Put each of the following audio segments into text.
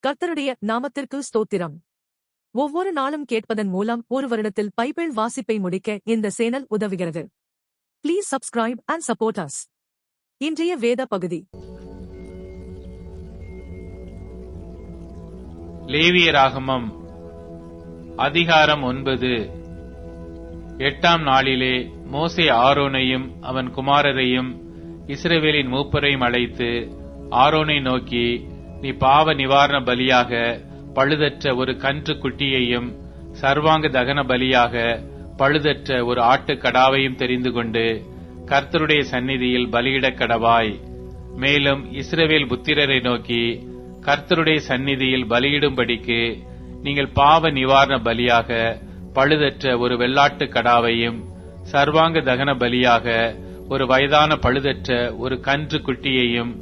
கர்த்தருடைய நாமத்திற்கு ஸ்தோத்திரம். ஒவ்வொரு நாளும் கேட்பதன் மூலம் ஒரு வருடத்தில் பைபிள் வாசிப்பை முடிக்க இந்த சேனல் உதவுகிறது. Please subscribe and support us. இன்றைய வேத பகுதி லேவியராகமம் அதிகாரம் 9. 8ஆம் நாளிலே மோசே ஆரோனையும் அவன் குமாரரையும் இஸ்ரவேலின் மூப்பரையும் அழைத்து ஆரோனை நோக்கி, நீ பாவ நிவாரண பலியாக பழுதற்ற ஒரு கன்று குட்டியையும் சர்வாங்க தகன பலியாக பழுதற்ற ஒரு ஆட்டுக்கடாவையும் தெரிந்து கொண்டு கர்த்தருடைய சந்நிதியில் பலியிடக் கடவாய். மேலும் இஸ்ரவேல் புத்திரரை நோக்கி, கர்த்தருடைய சந்நிதியில் பலியிடும்படிக்கு நீங்கள் பாவ நிவாரண பலியாக பழுதற்ற ஒரு வெள்ளாட்டு கடாவையும் சர்வாங்க தகன பலியாக ஒரு வயதான பழுதற்ற ஒரு கன்று குட்டியையும்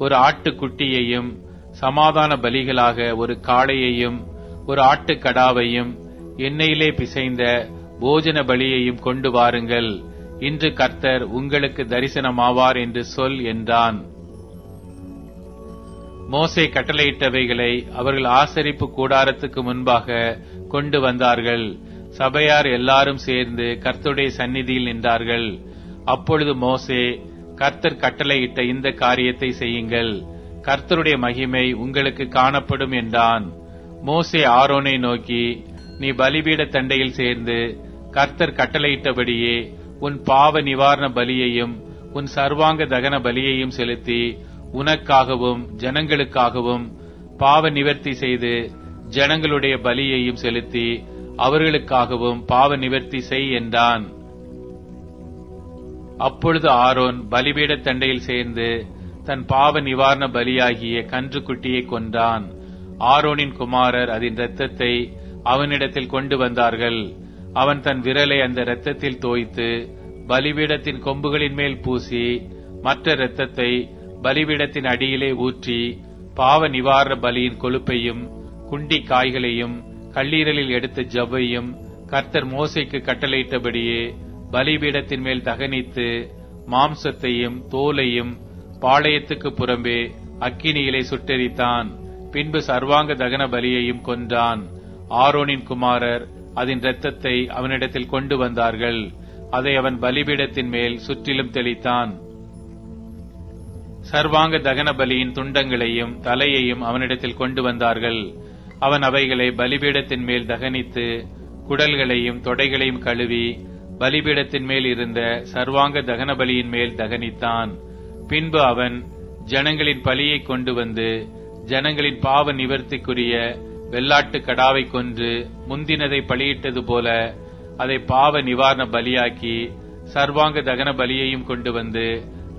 ஒரு ஆட்டுக்குட்டியையும் சமாதான பலிகளாக ஒரு காளையையும் ஒரு ஆட்டுக்கடாவையும் எண்ணெயிலே பிசைந்த போஜன பலியையும் கொண்டு வாருங்கள். இன்று கர்த்தர் உங்களுக்கு தரிசனமாவார் என்று சொல் என்றான். மோசே கட்டளையிட்டவைகளை அவர்கள் ஆசரிப்பு கூடாரத்துக்கு முன்பாக கொண்டு வந்தார்கள். சபையார் எல்லாரும் சேர்ந்து கர்த்தருடைய சந்நிதியில் நின்றார்கள். அப்பொழுது மோசே, கர்த்தர் கட்டளையிட்ட இந்த காரியத்தை செய்யுங்கள், கர்த்தருடைய மகிமை உங்களுக்கு காணப்படும் என்றான். மோசே ஆரோனை நோக்கி, நீ பலிபீட தண்டையில் சேர்ந்து கர்த்தர் கட்டளையிட்டபடியே உன் பாவ நிவாரண பலியையும் உன் சர்வாங்க தகன பலியையும் செலுத்தி உனக்காகவும் ஜனங்களுக்காகவும் பாவ நிவர்த்தி செய்து ஜனங்களுடைய பலியையும் செலுத்தி அவர்களுக்காகவும் பாவ நிவர்த்தி செய் என்றான். அப்பொழுது ஆரோன் பலிபீட தண்டையில் சேர்ந்து தன் பாவ நிவாரண பலியாகிய கன்றுக்குட்டியை கொன்றான். ஆரோனின் குமாரர் அதன் இரத்தத்தை அவனிடத்தில் கொண்டு வந்தார்கள். அவன் தன் விரலை அந்த இரத்தத்தில் தோய்த்து பலிபீடத்தின் கொம்புகளின் மேல் பூசி மற்ற இரத்தத்தை பலிபீடத்தின் அடியிலே ஊற்றி பாவ நிவாரண பலியின் கொழுப்பையும் குண்டி காய்களையும் கல்லீரலில் எடுத்த ஜவ்வையும் கர்த்தர் மோசேக்கு கட்டளையிட்டபடியே பலிபீடத்தின் மேல் தகனித்து மாம்சத்தையும் தோலையும் பாளையத்துக்கு புறம்பே அக்கினியிலே சுட்டெரித்தான். பின்பு சர்வாங்க தகன பலியையும் கொன்றான். ஆரோனின் குமாரர் அதன் இரத்தத்தை அவனிடத்தில் கொண்டு வந்தார்கள். அதை அவன் பலிபீடத்தின் மேல் சுற்றிலும் தெளித்தான். சர்வாங்க தகன பலியின் துண்டங்களையும் தலையையும் அவனிடத்தில் கொண்டு வந்தார்கள். அவன் அவைகளை பலிபீடத்தின் மேல் தகனித்து குடல்களையும் தொடைகளையும் கழுவி பலிபீடத்தின் மேல் இருந்த சர்வாங்க தகன பலியின் மேல் தகனித்தான். பின்பு அவன் ஜனங்களின் பலியை கொண்டு வந்து ஜனங்களின் பாவ நிவர்த்திக்குரிய வெள்ளாட்டு கடாவை கொன்று முந்தினதை பலியிட்டது போல அதை பாவ நிவாரண பலியாக்கி சர்வாங்க தகன பலியையும் கொண்டு வந்து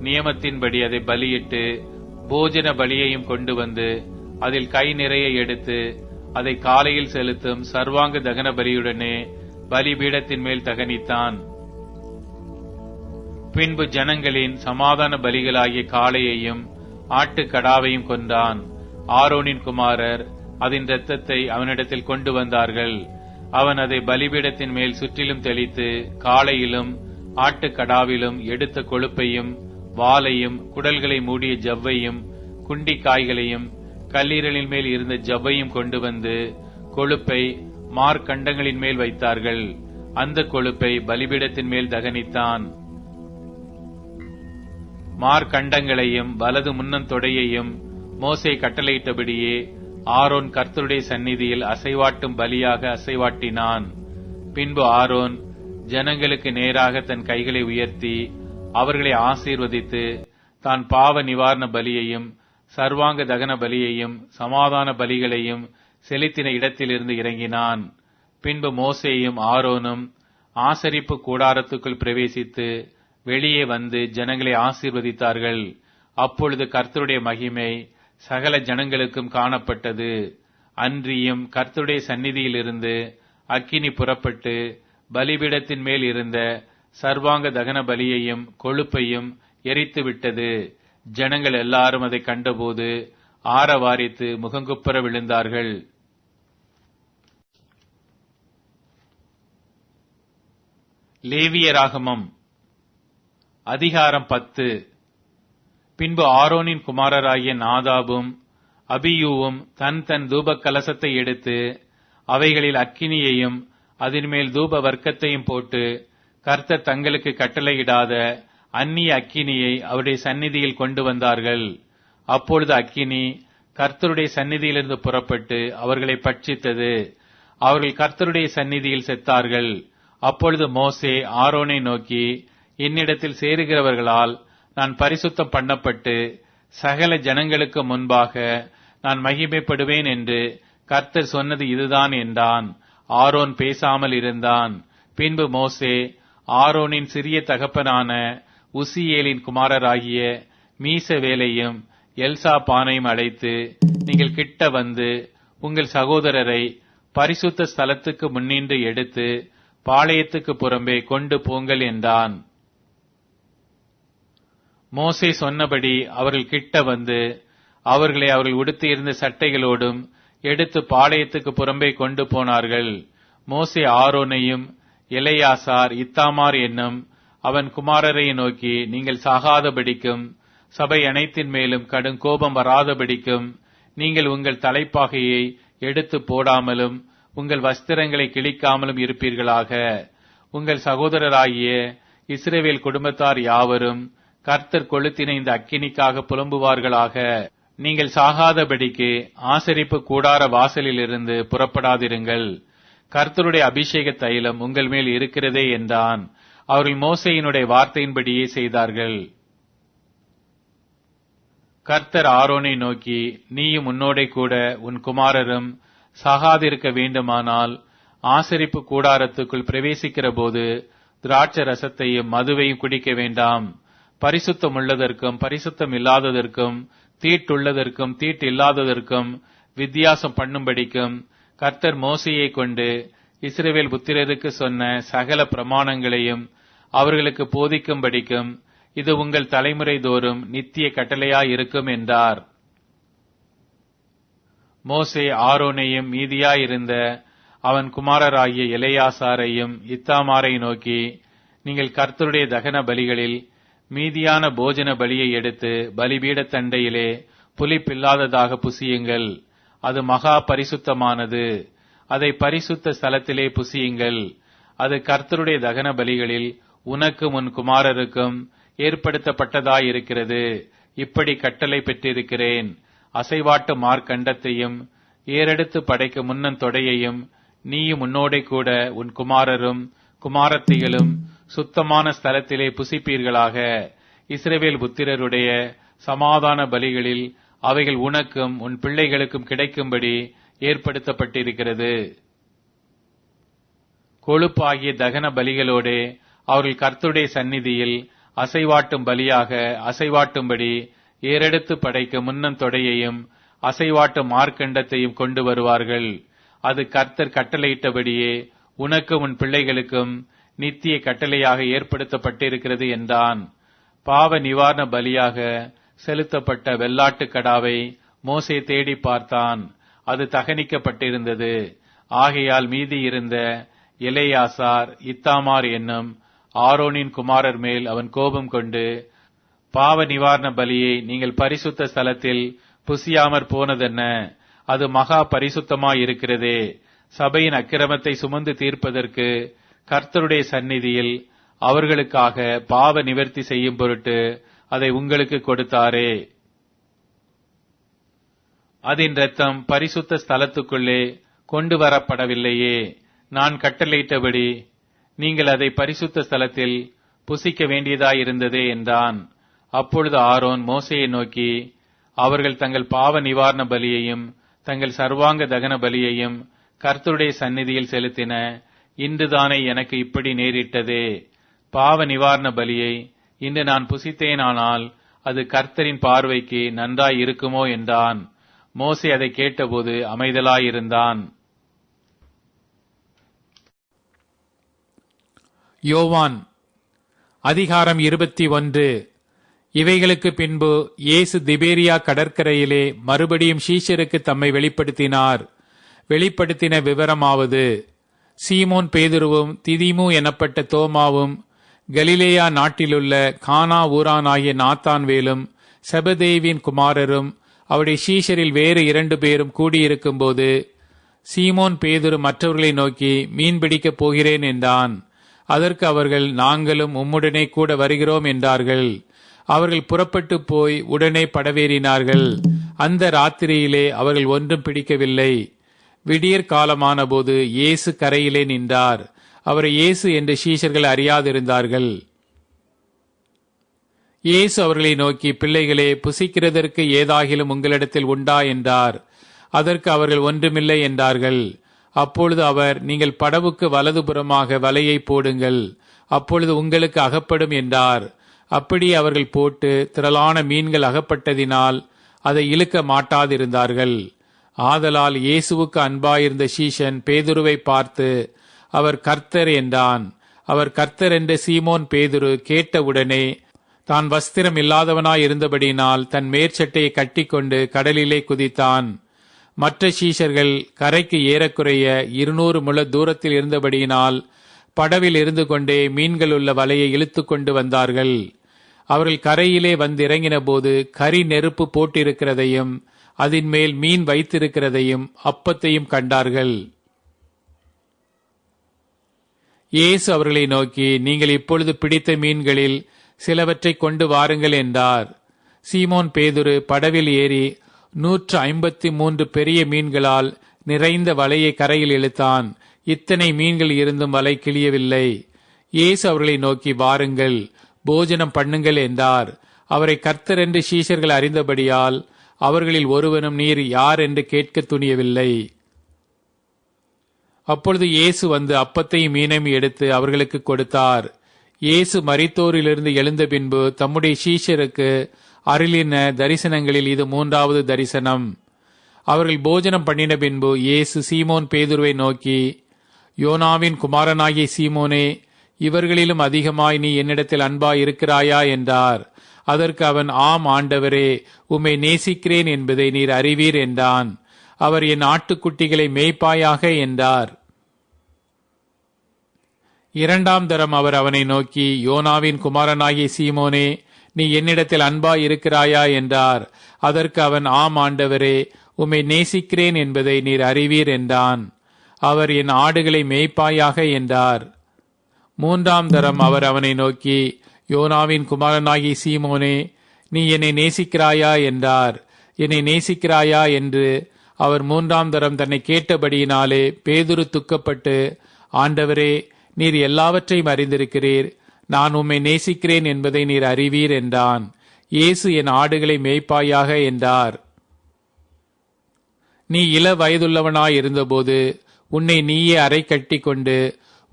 நியமத்தின்படி அதை பலியிட்டு போஜன பலியையும் கொண்டு வந்து அதில் கை நிறைய எடுத்து அதை காலையில் செலுத்தும் சர்வாங்க தகன பலியுடனே பலிபீடத்தின் மேல் தகனித்தான். பின்பு ஜனங்களின் சமாதான பலிகளாகிய காளையையும் ஆட்டுக்கடாவையும் கொன்றான். ஆரோனின் குமாரர் அதன் இரத்தத்தை அவனிடத்தில் கொண்டு வந்தார்கள். அவன் அதை பலிபீடத்தின் மேல் சுற்றிலும் தெளித்து காளையிலும் ஆட்டுக்கடாவிலும் எடுத்த கொழுப்பையும் வாலையும் குடல்களை மூடிய ஜவ்வையும் குண்டி காய்களையும் கல்லீரலின் மேல் இருந்த ஜவ்வையும் கொண்டு வந்து கொழுப்பை மார்க்கண்டங்களின் மேல் வைத்தார்கள். அந்த கொழுப்பை பலிபீடத்தின் மேல் தகனித்தான். மார்க்கண்டங்களையும் வலது முன்னந்தொடையையும் மோசே கட்டளையிட்டபடியே ஆரோன் கர்த்தருடைய சந்நிதியில் அசைவாட்டும் பலியாக அசைவாட்டினான். பின்பு ஆரோன் ஜனங்களுக்கு நேராக தன் கைகளை உயர்த்தி அவர்களை ஆசீர்வதித்து தான் பாவ நிவாரண பலியையும் சர்வாங்க தகன பலியையும் சமாதான பலிகளையும் செலுத்தின இடத்திலிருந்து இறங்கினான். பின்பு மோசேயும் ஆரோனும் ஆசரிப்பு கூடாரத்துக்குள் பிரவேசித்து வெளியே வந்து ஜனங்களை ஆசீர்வதித்தார்கள். அப்பொழுது கர்த்தருடைய மகிமை சகல ஜனங்களுக்கும் காணப்பட்டது. அன்றியும் கர்த்தருடைய சந்நிதியிலிருந்து அக்கினி புறப்பட்டு பலிபீடத்தின் மேல் இருந்த சர்வாங்க தகன பலியையும் கொழுப்பையும் எரித்து விட்டது. ஜனங்கள் எல்லாரும் அதை கண்டபோது ஆரவாரித்து முகங்குப்புற விழுந்தார்கள். லேவியராகமம் அதிகாரம் 10. பின்பு ஆரோனின் குமாரராகிய நாதாபும் அபியூவும் தன் தன் தூப கலசத்தை எடுத்து அவைகளில் அக்கினியையும் அதன்மேல் தூப வர்க்கத்தையும் போட்டு கர்த்தர் தங்களுக்கு கட்டளையிடாத அந்நிய அக்கினியை அவருடைய சந்நிதியில் கொண்டு வந்தார்கள். அப்பொழுது அக்கினி கர்த்தருடைய சந்நிதியிலிருந்து புறப்பட்டு அவர்களை பட்சித்தது. அவர்கள் கர்த்தருடைய சந்நிதியில் செத்தார்கள். அப்பொழுது மோசே ஆரோனை நோக்கி, என்னிடத்தில் சேருகிறவர்களால் நான் பரிசுத்தம் பண்ணப்பட்டு சகல ஜனங்களுக்கு முன்பாக நான் மகிமைப்படுவேன் என்று கர்த்தர் சொன்னது இதுதான் என்றான். ஆரோன் பேசாமல் இருந்தான். பின்பு மோசே ஆரோனின் சிறிய தகப்பனான உசியேலின் குமாரராகிய மீசவேலையும் எல்சாபானையும் அழைத்து, நீங்கள் கிட்ட வந்து உங்கள் சகோதரரை பரிசுத்த ஸ்தலத்துக்கு முன்னின்று எடுத்து பாளையத்துக்கு புறம்பே கொண்டு போங்கள் என்றான். மோசே சொன்னபடி அவர்கள் கிட்ட வந்து அவர்களை அவர்கள் உடுத்தியிருந்த சட்டைகளோடும் எடுத்து பாளையத்துக்கு புறம்பே கொண்டு போனார்கள். மோசே ஆரோனையும் எலெயாசார் இத்தாமார் என்னும் அவன் குமாரரை நோக்கி, நீங்கள் சாகாதபடிக்கும் சபை அனைத்தின் மேலும் கடும் கோபம் வராதபடிக்கும் நீங்கள் உங்கள் தலைப்பாகையை எடுத்து போடாமலும் உங்கள் வஸ்திரங்களை கிழிக்காமலும் இருப்பீர்களாக. உங்கள் சகோதரராகிய இஸ்ரவேல் குடும்பத்தார் யாவரும் கர்த்தர் கொளுத்தின இந்த அக்கினிக்காக புலம்புவார்களாக. நீங்கள் சாகாதபடிக்கு ஆசரிப்பு கூடார வாசலிலிருந்து புறப்படாதிருங்கள். கர்த்தருடைய அபிஷேக தைலம் உங்கள் மேல் இருக்கிறதே என்றான். அவர்கள் மோசேயினுடைய வார்த்தையின்படியே செய்தார்கள். கர்த்தர் ஆரோனை நோக்கி, நீயும் உன்னோடே கூட உன் குமாரரும் சாகாதிருக்க வேண்டுமானால் ஆசரிப்பு கூடாரத்துக்குள் பிரவேசிக்கிற போது திராட்சை ரசத்தையும் மதுவையும் குடிக்க வேண்டாம். பரிசுத்தம் உள்ளதற்கும் பரிசுத்தம் இல்லாததற்கும் தீட்டுள்ளதற்கும் தீட்டு இல்லாததற்கும் வித்தியாசம் பண்ணும்படிக்கும் கர்த்தர் மோசேயை கொண்டு இஸ்ரவேல் புத்திரருக்கு சொன்ன சகல பிரமாணங்களையும் அவர்களுக்கு போதிக்கும்படிக்கும் இது உங்கள் தலைமுறை தோறும் நித்திய கட்டளையாயிருக்கும் என்றார். மோசே ஆரோனையும் மீதியாயிருந்த அவன் குமாரராகிய எலெயாசாரையும் இத்தாமாரை நோக்கி, நீங்கள் கர்த்தருடைய தகன பலிகளில் மீதியான போஜன பலியை எடுத்து பலிபீட தண்டையிலே புளிப்பில்லாததாக புசியுங்கள். அது மகா பரிசுத்தமானது. அதை பரிசுத்த ஸ்தலத்திலே புசியுங்கள். அது கர்த்தருடைய தகன பலிகளில் உனக்கும் உன் குமாரருக்கும் ஏற்படுத்தப்பட்டதாயிருக்கிறது. இப்படி கட்டளை பெற்றிருக்கிறேன். அசைவாட்டு மார்க்கண்டத்தையும் ஏறெடுத்து படைக்க முன்னன் தொடையையும் நீயும் உன்னோடே கூட உன் குமாரரும் குமாரத்திகளும் சுத்தமான ஸ்தலத்திலே புசிப்பீர்களாக. இஸ்ரவேல் புத்திரருடைய சமாதான பலிகளில் அவைகள் உனக்கும் உன் பிள்ளைகளுக்கும் கிடைக்கும்படி ஏற்படுத்தப்பட்டிருக்கிறது. கொழுப்பாகிய தகன பலிகளோடே அவர்கள் கர்த்தருடைய சந்நிதியில் அசைவாட்டும் பலியாக அசைவாட்டும்படி ஏறெடுத்து படைக்க முன்னன் தொடையையும் அசைவாட்டும் மார்க்கண்டத்தையும் கொண்டு வருவார்கள். அது கர்த்தர் கட்டளையிட்டபடியே உனக்கும் உன் பிள்ளைகளுக்கும் நித்திய கட்டளையாக ஏற்படுத்தப்பட்டிருக்கிறது என்றான். பாவ நிவாரண பலியாக செலுத்தப்பட்ட வெள்ளாட்டு கடாவை மோசே தேடி பார்த்தான். அது தகனிக்கப்பட்டிருந்தது. ஆகையால் மீதி இருந்த எலெயாசார் இத்தாமார் என்னும் ஆரோனின் குமாரர் மேல் அவன் கோபம் கொண்டு, பாவ நிவாரண பலியை நீங்கள் பரிசுத்த ஸ்தலத்தில் புசியாமற் போனதென்ன? அது மகா பரிசுத்தமாயிருக்கிறதே. சபையின் அக்கிரமத்தை சுமந்து தீர்ப்பதற்கு கர்த்தருடைய சந்நிதியில் அவர்களுக்காக பாவ நிவர்த்தி செய்யும் பொருட்டு அதை உங்களுக்கு கொடுத்தாரே. அதன் இரத்தம் பரிசுத்த ஸ்தலத்துக்குள்ளே கொண்டு வரப்படவில்லையே. நான் கட்டளையிட்டபடி நீங்கள் அதை பரிசுத்த ஸ்தலத்தில் புசிக்க வேண்டியதாயிருந்ததே என்றான். அப்பொழுது ஆரோன் மோசேயை நோக்கி, அவர்கள் தங்கள் பாவ நிவாரண பலியையும் தங்கள் சர்வாங்க தகன பலியையும் கர்த்தருடைய சந்நிதியில் செலுத்தின. இன்றுதானே எனக்கு இப்படி நேரிட்டதே. பாவ நிவாரண பலியை இன்று நான் புசித்தேனானால் அது கர்த்தரின் பார்வைக்கு நன்றாய் இருக்குமோ என்றான். மோசே அதை கேட்டபோது அமைதலாயிருந்தான். யோவான் அதிகாரம் 21. இவைகளுக்கு பின்பு இயேசு திபேரியா கடற்கரையிலே மறுபடியும் சீஷருக்கு தம்மை வெளிப்படுத்தினார். வெளிப்படுத்தின விவரமாவது, சீமோன் பேதுருவும் திதிமு எனப்பட்ட தோமாவும் கலிலேயா நாட்டிலுள்ள கானா ஊரானாகிய நாத்தான்வேலும் செபதேவின் குமாரரும் அவருடைய சீஷரில் வேறு 2 பேரும் கூடியிருக்கும்போது சீமோன் பேதுரு மற்றவர்களை நோக்கி மீன் பிடிக்கப் போகிறேன் என்றான். அதற்கு அவர்கள், நாங்களும் உம்முடனே கூட வருகிறோம் என்றார்கள். அவர்கள் புறப்பட்டு போய் உடனே படவேறினார்கள். அந்த ராத்திரியிலே அவர்கள் ஒன்றும் பிடிக்கவில்லை. விடியற் காலமான போது இயேசு கரையிலே நின்றார். அவரை இயேசு என்று சீஷர்கள் அறியாதிருந்தார்கள். இயேசு அவர்களை நோக்கி, பிள்ளைகளே, புசிக்கிறதற்கு ஏதாகிலும் உங்களிடத்தில் உண்டா என்றார். அதற்கு அவர்கள் ஒன்றுமில்லை என்றார்கள். அப்பொழுது அவர், நீங்கள் படவுக்கு வலதுபுறமாக வலையை போடுங்கள், அப்பொழுது உங்களுக்கு அகப்படும் என்றார். அப்படியே அவர்கள் போட்டு திரளான மீன்கள் அகப்பட்டதினால் அதை இழுக்க மாட்டாதிருந்தார்கள். ஆதலால் இயேசுவுக்கு அன்பாயிருந்த சீஷன் பேதுருவை பார்த்து, அவர் கர்த்தர் என்றான். அவர் கர்த்தர் என்று சீமோன் பேதுரு கேட்டவுடனே தான் வஸ்திரம் இல்லாதவனாயிருந்தபடியினால் தன் மேற்சட்டையை கட்டிக்கொண்டு கடலிலே குதித்தான். மற்ற சீஷர்கள் கரைக்கு ஏறக்குறைய 200 முழ தூரத்தில் இருந்தபடியினால் படவில் இருந்து கொண்டே மீன்கள் உள்ள வலையை இழுத்து கொண்டு வந்தார்கள். அவர்கள் கரையிலே வந்திறங்கின போது கரி நெருப்பு போட்டிருக்கிறதையும் அதன் மேல் மீன் வைத்திருக்கிறதையும் அப்பத்தையும் கண்டார்கள். இயேசு அவர்களை நோக்கி, நீங்கள் இப்பொழுது பிடித்த மீன்களில் சிலவற்றை கொண்டு வாருங்கள் என்றார். சீமோன் பேதுரு படவில் ஏறி 153 பெரிய மீன்களால் நிறைந்த வலையை கரையில் இழுத்தான். இத்தனை மீன்கள் இருந்தும் வலை கிழியவில்லை. இயேசு அவர்களை நோக்கி, வாருங்கள், போஜனம் பண்ணுங்கள் என்றார். அவரை கர்த்தர் என்று சீஷர்கள் அறிந்தபடியால் அவர்களில் ஒருவனும் நீர் யார் என்று கேட்க துணியவில்லை. அப்பொழுது இயேசு வந்து அப்பத்தையும் மீனையும் எடுத்து அவர்களுக்கு கொடுத்தார். இயேசு மரித்தோரிலிருந்து எழுந்த பின்பு தம்முடைய சீஷருக்கு அருளின தரிசனங்களில் இது 3வது தரிசனம். அவர்கள் போஜனம் பண்ணின பின்பு இயேசு சீமோன் பேதுருவை நோக்கி, யோனாவின் குமாரனாகிய சீமோனே, இவர்களிலும் அதிகமாய் நீ என்னிடத்தில் அன்பாய் இருக்கிறாயா என்றார். அதற்கு அவன், ஆம் ஆண்டவரே, உம்மை நேசிக்கிறேன் என்பதை நீர் அறிவீர் என்றான். அவர், என் ஆட்டுக்குட்டிகளை மேய்ப்பாயாக என்றார். 2ஆம் தரம் அவர் அவனை நோக்கி, யோனாவின் குமாரனாகிய சீமோனே, நீ என்னிடத்தில் அன்பாய் இருக்கிறாயா என்றார். அதற்கு அவன், ஆம் ஆண்டவரே, உம்மை நேசிக்கிறேன் என்பதை நீர் அறிவீர் என்றான். அவர், என் ஆடுகளை மேய்ப்பாயாக என்றார். 3ஆம் தரம் அவர் அவனை நோக்கி, யோனாவின் குமாரனாகிய சீமோனே, நீ என்னை நேசிக்கிறாயா என்றார். என்னை நேசிக்கிறாயா என்று அவர் 3ஆம் தரம் தன்னை கேட்டபடியினாலே பேதுரு துக்கப்பட்டு, ஆண்டவரே, நீர் எல்லாவற்றையும் அறிந்திருக்கிறீர், நான் உம்மை நேசிக்கிறேன் என்பதை நீர் அறிவீர் என்றான். இயேசு, என் ஆடுகளை மேய்ப்பாயாக என்றார். நீ இள வயதுள்ளவனாயிருந்தபோது உன்னை நீயே அறை கட்டி கொண்டு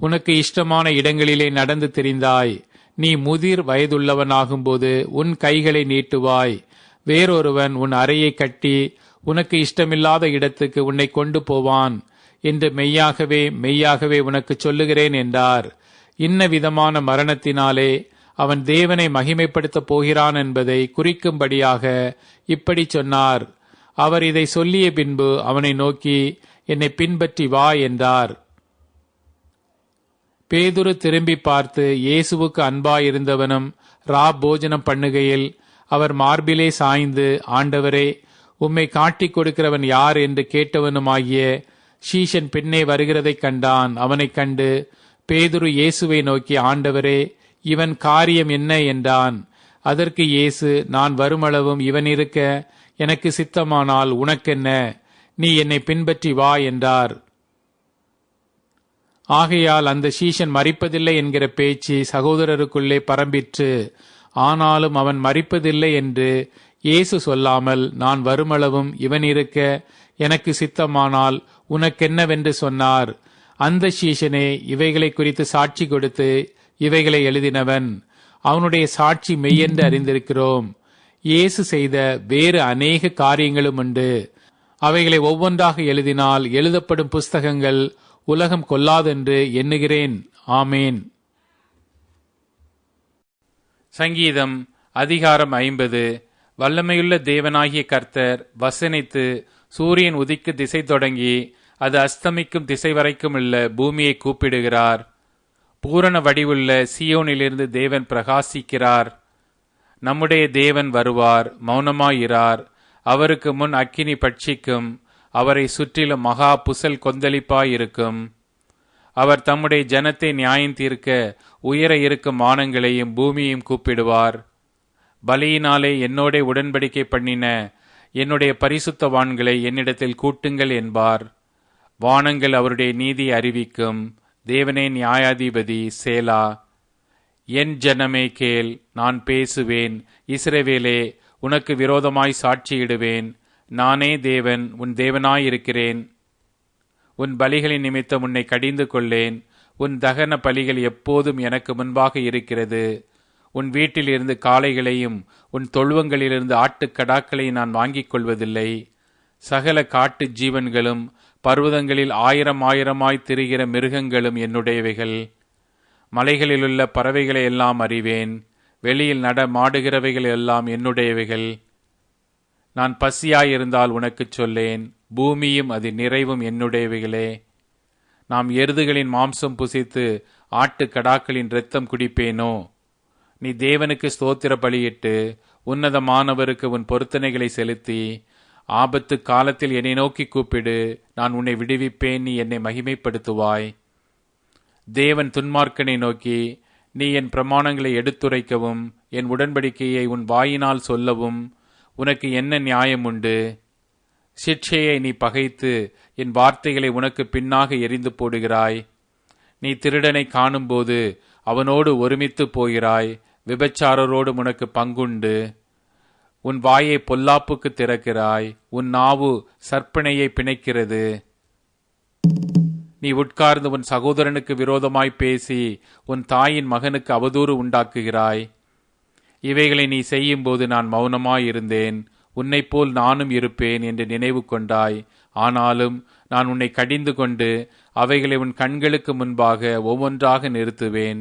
உனக்கு இஷ்டமான இடங்களிலே நடந்து திரிந்தாய். நீ முதிர் வயதுள்ளவனாகும்போது உன் கைகளை நீட்டுவாய். வேறொருவன் உன் அறையை கட்டி உனக்கு இஷ்டமில்லாத இடத்துக்கு உன்னை கொண்டு போவான் என்று மெய்யாகவே மெய்யாகவே உனக்கு சொல்லுகிறேன் என்றார். இன்ன விதமான மரணத்தினாலே அவன் தேவனை மகிமைப்படுத்தப் போகிறான் என்பதை குறிக்கும்படியாக இப்படி சொன்னார். அவர் இதை சொல்லிய பின்பு அவனை நோக்கி, என்னை பின்பற்றி வா என்றார். பேதுரு திரும்பி பார்த்து இயேசுவுக்கு அன்பாயிருந்தவனும் போஜனம் பண்ணுகையில் அவர் மார்பிலே சாய்ந்து, ஆண்டவரே, உம்மை காட்டிக் கொடுக்கிறவன் யார் என்று கேட்டவனுமாகிய சீஷன் பின்னே வருகிறதைக் கண்டான். அவனைக் கண்டு பேதுரு இயேசுவை நோக்கி, ஆண்டவரே, இவன் காரியம் என்ன என்றான். அதற்கு இயேசு, நான் வருமளவும் இவன் இருக்க எனக்கு சித்தமானால் உனக்கென்ன, நீ என்னை பின்பற்றி வா என்றார். ஆகையால் அந்த சீஷன் மரிப்பதில்லை என்கிற பேச்சு சகோதரருக்குள்ளே பரம்பிற்று. ஆனாலும் அவன் மரிப்பதில்லை என்று இயேசு சொல்லாமல், நான் வருமளவும் இவன் இருக்க எனக்கு சித்தமானால் உனக்கென்னவென்று சொன்னார். அந்த சீஷனே இவைகளை குறித்து சாட்சி கொடுத்து இவைகளை எழுதினவன். அவனுடைய சாட்சி மெய்யென்று அறிந்திருக்கிறோம். இயேசு செய்த வேறு அநேக காரியங்களும் உண்டு. அவைகளை ஒவ்வொன்றாக எழுதினால் எழுதப்படும் புஸ்தகங்கள் உலகம் கொள்ளாதென்று எண்ணுகிறேன். ஆமேன். சங்கீதம் அதிகாரம் 50. வல்லமையுள்ள தேவனாகிய கர்த்தர் வசனித்து சூரியன் உதிக்கு திசை தொடங்கி அது அஸ்தமிக்கும் திசை வரைக்கும் உள்ள பூமியை கூப்பிடுகிறார். பூரண வடிவுள்ள சீயோனிலிருந்து தேவன் பிரகாசிக்கிறார். நம்முடைய தேவன் வருவார், மௌனமாயிரார். அவருக்கு முன் அக்கினி பட்சிக்கும், அவரை சுற்றிலும் மகா புசல் கொந்தளிப்பாயிருக்கும். அவர் தம்முடைய ஜனத்தை நியாயம் தீர்க்க உயர இருக்கும் வானங்களையும் பூமியையும் கூப்பிடுவார். பலியினாலே என்னோட உடன்படிக்கை பண்ணின என்னுடைய பரிசுத்தவான்களை என்னிடத்தில் கூட்டுங்கள் என்பார். வானங்கள் அவருடைய நீதியை அறிவிக்கும். தேவனே நியாயாதிபதி. சேலா. என் ஜனமே கேள், நான் பேசுவேன். இஸ்ரவேலே, உனக்கு விரோதமாய் சாட்சியிடுவேன். நானே தேவன், உன் தேவனாயிருக்கிறேன். உன் பலிகளின் நிமித்தம் உன்னை கடிந்து கொள்ளேன். உன் தகன பலிகள் எப்போதும் எனக்கு முன்பாக இருக்கிறது. உன் வீட்டிலிருந்து காளைகளையும் உன் தொழுவங்களிலிருந்து ஆட்டுக்கடாக்களையும் நான் வாங்கிக் கொள்வதில்லை. சகல காட்டு ஜீவன்களும் பர்வதங்களில் ஆயிரம் ஆயிரமாய் திரிகிற மிருகங்களும் என்னுடையவைகள். மலைகளிலுள்ள பறவைகளை எல்லாம் அறிவேன். வெளியில் மாடுகிறவைகள் எல்லாம் என்னுடையவைகள். நான் பசியாயிருந்தால் உனக்கு சொல்லேன். பூமியும் அது நிறைவும் என்னுடையவைகளே. நாம் எருதுகளின் மாம்சம் புசித்து ஆட்டுக்கடாக்களின் இரத்தம் குடிப்பேனோ? நீ தேவனுக்கு ஸ்தோத்திர பலியிட்டு உன்னதமானவருக்கு உன் பொருத்தனைகளை செலுத்தி ஆபத்து காலத்தில் என்னை நோக்கி கூப்பிடு, நான் உன்னை விடுவிப்பேன், நீ என்னை மகிமைப்படுத்துவாய். தேவன் துன்மார்க்கனை நோக்கி, நீ என் பிரமாணங்களை எடுத்துரைக்கவும் என் உடன்படிக்கையை உன் வாயினால் சொல்லவும் உனக்கு என்ன நியாயம் உண்டு? சிட்சையை நீ பகைத்து என் வார்த்தைகளை உனக்கு பின்னாக எரிந்து போடுகிறாய். நீ திருடனை காணும்போது அவனோடு ஒருமித்து போகிறாய். விபச்சாரரோடு உனக்கு பங்குண்டு. உன் வாயை பொல்லாப்புக்கு திறக்கிறாய். உன் நாவு சற்பனையை பிணைக்கிறது. நீ உட்கார்ந்து உன் சகோதரனுக்கு விரோதமாய் பேசி உன் தாயின் மகனுக்கு அவதூறு உண்டாக்குகிறாய். இவைகளை நீ செய்யும்போது நான் மௌனமாயிருந்தேன். உன்னை போல் நானும் இருப்பேன் என்று நினைவு கொண்டாய். ஆனாலும் நான் உன்னை கடிந்து கொண்டு அவைகளை உன் கண்களுக்கு முன்பாக ஒவ்வொன்றாக நிறுத்துவேன்.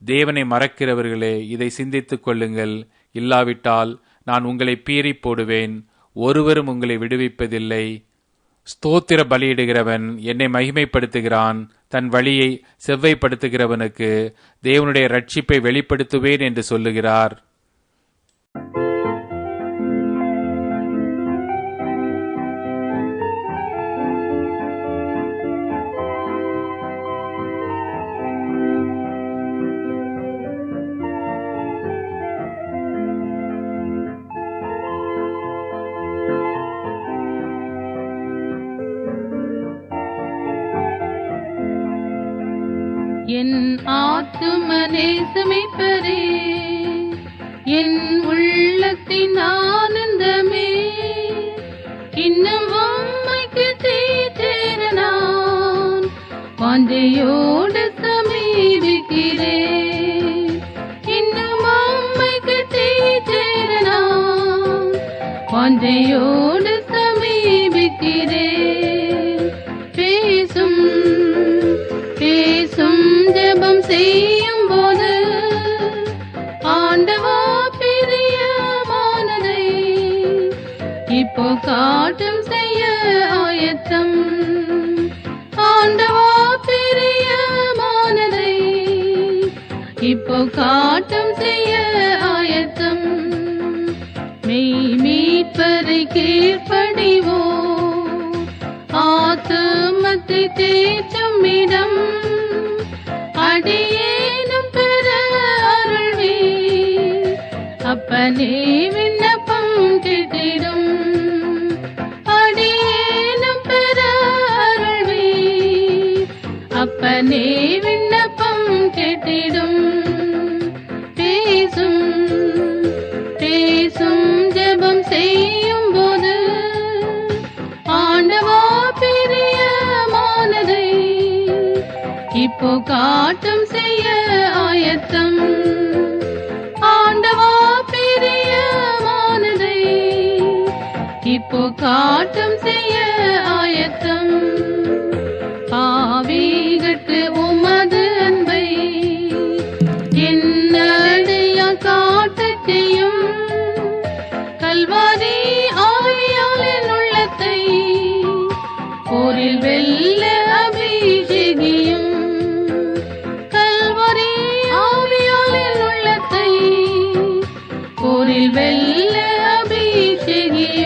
தேவனை மறக்கிறவர்களே, இதை சிந்தித்துக் கொள்ளுங்கள். இல்லாவிட்டால் நான் உங்களை பீறி போடுவேன். ஒருவரும் உங்களை விடுவிப்பதில்லை. ஸ்தோத்திர பலியிடுகிறவன் என்னை மகிமைப்படுத்துகிறான். தன் வழியை செவ்வைப்படுத்துகிறவனுக்கு தேவனுடைய ரட்சிப்பை வெளிப்படுத்துவேன் என்று சொல்லுகிறார். என் ஆத்துமனே சமைப்பரே, என் உள்ளத்தின் ஆனந்தமே, இன்னும் உம்மைக்கு சேர நான் வாஞ்சையோடு சமீபிக்கிறேன். இன்னும் உம்மைக்கு சேர நான் வாஞ்சையோடு சமீபிக்கிறேன். பேசும் ஜெபம் செய்யும் போது ஆண்டவா பிரியமானதை இப்போ காட்டும் செய்ய ஆயத்தம். ஆண்டவா பிரியமானதை இப்போ காட்டும் செய்ய ஆயத்தம். மெய் மீட்பரை கீழ்ப்படிவோ, ஆத்துமத்தை தேற்றும் இடம் அடியேனும் பெற அருள்வே. அப்பனே விண்ணப்பம் கேட்டிடும், அடியேனும் பெற அருள்வே. அப்பனே விண்ணப்பம் கேட்டிடும். பேசும் பேசும் ஜெபம் செய்யும் போது ஆண்டவா பிரியமானதை இப்போ காட்டும் செய்ய ஆயத்தம். ஆண்டவா பிரியமானதை இப்போ காட்டும் செய்ய ஆயத்தம். பாவிகட்கு உமது அன்பை என்னடையா காட்டச் செய்யும். கல்வாரி ஆவியால் என் உள்ளத்தை போரில் வெல்ல அபிஷேகியும். கல்வாரி ஆவியால் என் உள்ளத்தை போரில் வெல்ல அபிஷேகியும்.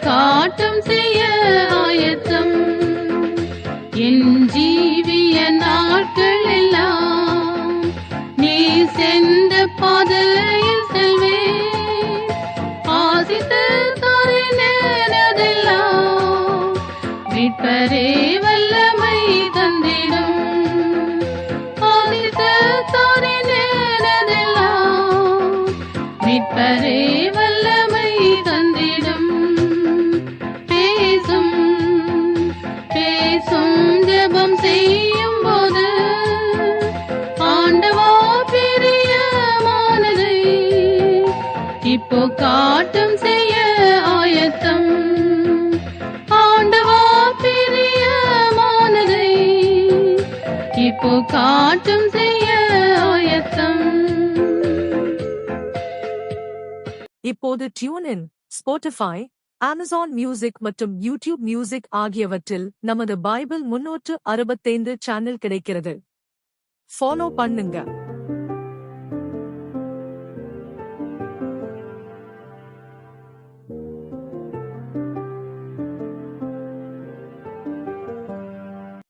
காட்டும் செய்ய ஆயத்தம். என் ஜீவிய நாட்கள் எல்லாம் நீ சென்ற பாதையில் செல்வேன். ஆசித்து தாரினதெல்லாம் மீட்பரே வல்லமை தந்திடும். ஆசித்து தாரினதெல்லாம் மீட்பரே வல்லமை தந்திடும். பேசும் பேசும் ஜெபம் செய்யும் போது ஆண்டவா பிரியமானதை இப்போ காட்டும் செய்ய ஆயத்தம். ஆண்டவா பிரியமானதை இப்போ காட்டும் செய்ய ஆயத்தம். இப்போது டியூன் ஸ்பாட்டிஃபை, அமேசான் மியூசிக் மற்றும் யூடியூப் மியூசிக் ஆகியவற்றில் நமது பைபிள் 365 சேனல் கிடைக்கிறது. ஃபாலோ பண்ணுங்க.